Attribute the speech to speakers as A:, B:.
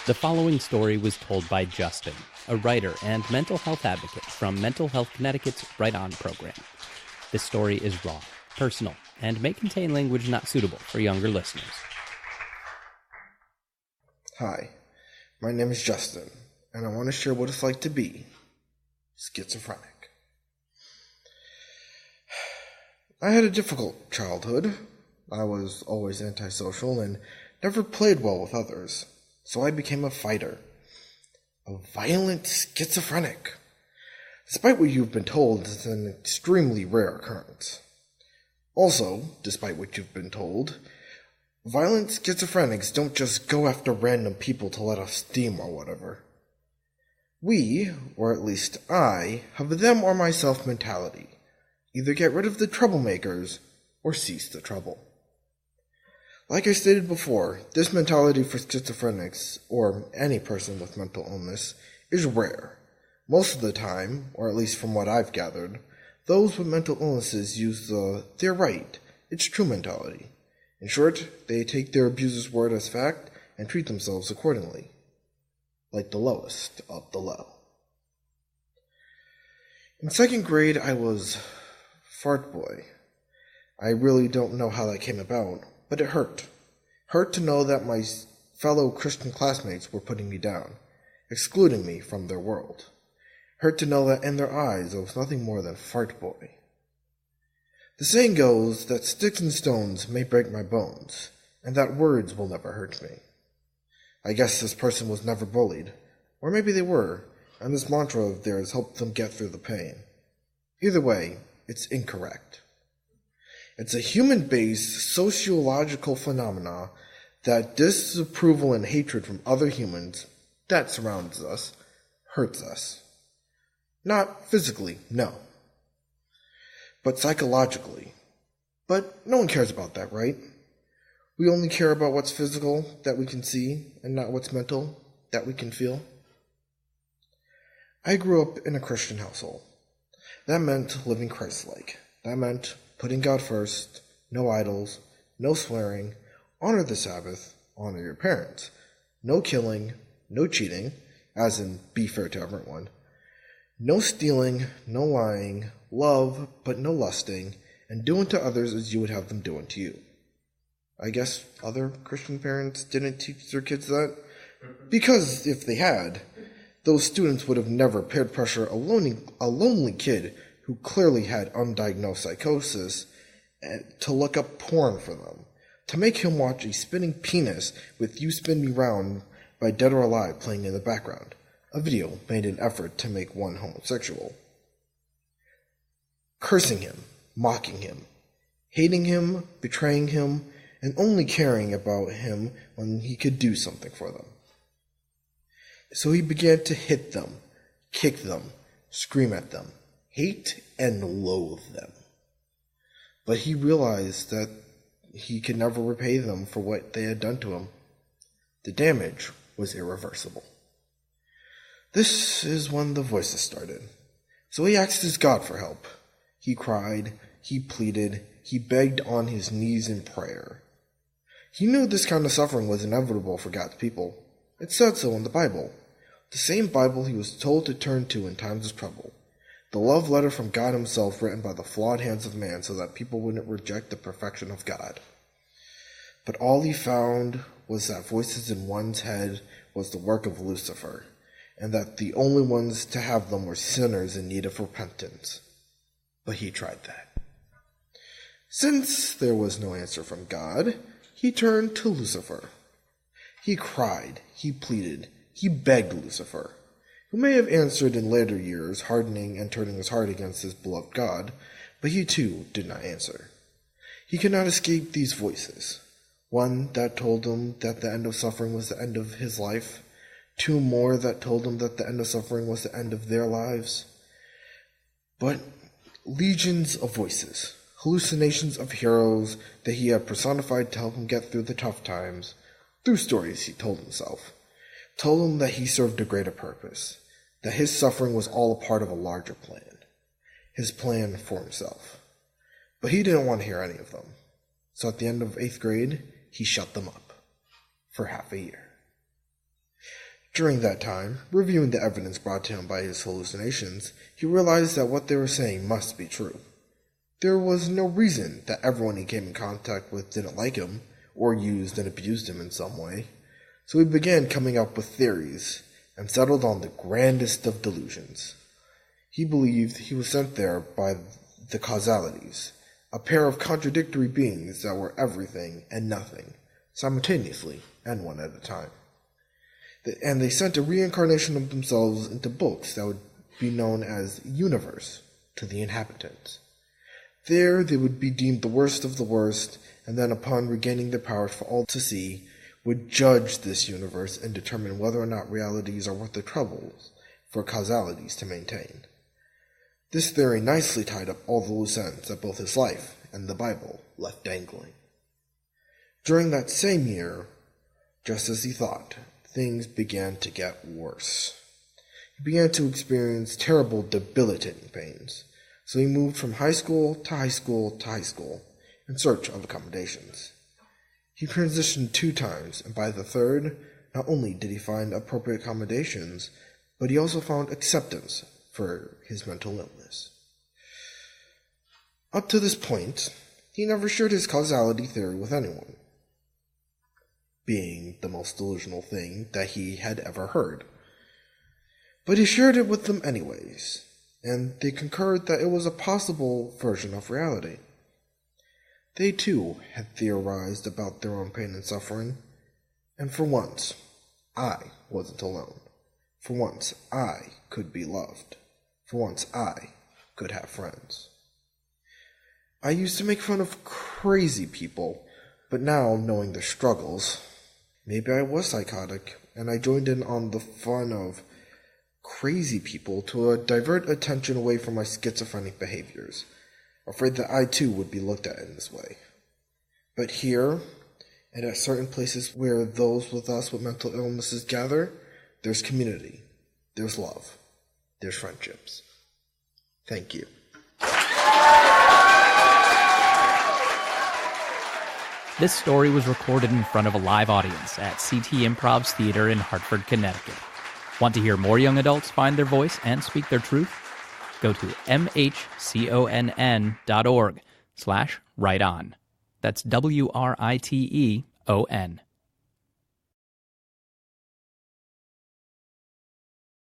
A: The following story was told by Justin, a writer and mental health advocate from Mental Health Connecticut's Right On program. This story is raw, personal, and may contain language not suitable for younger listeners.
B: Hi, my name is Justin, and I want to share what it's like to be schizophrenic. I had a difficult childhood. I was always antisocial and never played well with others, so I became a fighter. A violent schizophrenic. Despite what you've been told, it's an extremely rare occurrence. Also, despite what you've been told, violent schizophrenics don't just go after random people to let off steam or whatever. We, or at least I, have a them or myself mentality. Either get rid of the troublemakers, or cease the trouble. Like I stated before, this mentality for schizophrenics, or any person with mental illness, is rare. Most of the time, or at least from what I've gathered, those with mental illnesses use the "they're right, it's true" mentality. In short, they take their abuser's word as fact and treat themselves accordingly. Like the lowest of the low. In second grade, I was fart boy. I really don't know how that came about, but it hurt. Hurt to know that my fellow Christian classmates were putting me down, excluding me from their world. Hurt to know that in their eyes I was nothing more than fart boy. The saying goes that sticks and stones may break my bones, and that words will never hurt me. I guess this person was never bullied, or maybe they were, and this mantra of theirs helped them get through the pain. Either way, it's incorrect. It's a human-based sociological phenomena that disapproval and hatred from other humans that surrounds us hurts us. Not physically, no, but psychologically. But no one cares about that, right? We only care about what's physical, that we can see, and not what's mental, that we can feel. I grew up in a Christian household. That meant living Christ-like. That meant putting God first, no idols, no swearing, honor the Sabbath, honor your parents, no killing, no cheating, as in be fair to everyone, no stealing, no lying, love, but no lusting, and do unto others as you would have them do unto you. I guess other Christian parents didn't teach their kids that, because if they had, those students would have never peer pressure a lonely kid who clearly had undiagnosed psychosis to look up porn for them, to make him watch a spinning penis with "You Spin Me Round" by Dead or Alive playing in the background, a video made in an effort to make one homosexual. Cursing him, mocking him, hating him, betraying him, and only caring about him when he could do something for them. So he began to hit them, kick them, scream at them, hate and loathe them. But he realized that he could never repay them for what they had done to him. The damage was irreversible. This is when the voices started. So he asked his God for help. He cried, he pleaded, he begged on his knees in prayer. He knew this kind of suffering was inevitable for God's people. It said so in the Bible, the same Bible he was told to turn to in times of trouble. The love letter from God himself written by the flawed hands of man so that people wouldn't reject the perfection of God. But all he found was that voices in one's head was the work of Lucifer, and that the only ones to have them were sinners in need of repentance. But he tried that. Since there was no answer from God, he turned to Lucifer. He cried, he pleaded, he begged Lucifer, who may have answered in later years, hardening and turning his heart against his beloved God, but he too did not answer. He could not escape these voices. One that told him that the end of suffering was the end of his life, two more that told him that the end of suffering was the end of their lives. But legions of voices, hallucinations of heroes that he had personified to help him get through the tough times, through stories he told himself, told him that he served a greater purpose, that his suffering was all a part of a larger plan, his plan for himself. But he didn't want to hear any of them. So at the end of 8th grade, he shut them up for half a year. During that time, reviewing the evidence brought to him by his hallucinations, he realized that what they were saying must be true. There was no reason that everyone he came in contact with didn't like him, or used and abused him in some way. So he began coming up with theories, and settled on the grandest of delusions. He believed he was sent there by the causalities, a pair of contradictory beings that were everything and nothing, simultaneously and one at a time. And they sent a reincarnation of themselves into books that would be known as Universe to the inhabitants. There they would be deemed the worst of the worst, and then upon regaining their powers for all to see, would judge this universe and determine whether or not realities are worth the troubles for causalities to maintain. This theory nicely tied up all the loose ends that both his life and the Bible left dangling. During that same year, just as he thought, things began to get worse. He began to experience terrible, debilitating pains, so he moved from high school to high school to high school in search of accommodations. He transitioned 2 times, and by the third, not only did he find appropriate accommodations, but he also found acceptance for his mental illness. Up to this point, he never shared his causality theory with anyone, being the most delusional thing that he had ever heard. But he shared it with them anyways, and they concurred that it was a possible version of reality. They too had theorized about their own pain and suffering, and for once, I wasn't alone. For once, I could be loved. For once, I could have friends. I used to make fun of crazy people, but now, knowing their struggles, maybe I was psychotic, and I joined in on the fun of crazy people to divert attention away from my schizophrenic behaviors, afraid that I too would be looked at in this way. But here, and at certain places where those with us with mental illnesses gather, there's community, there's love, there's friendships. Thank you.
A: This story was recorded in front of a live audience at CT Improv's Theater in Hartford, Connecticut. Want to hear more young adults find their voice and speak their truth? Go to mhconn.org/writeon. That's WRITEON.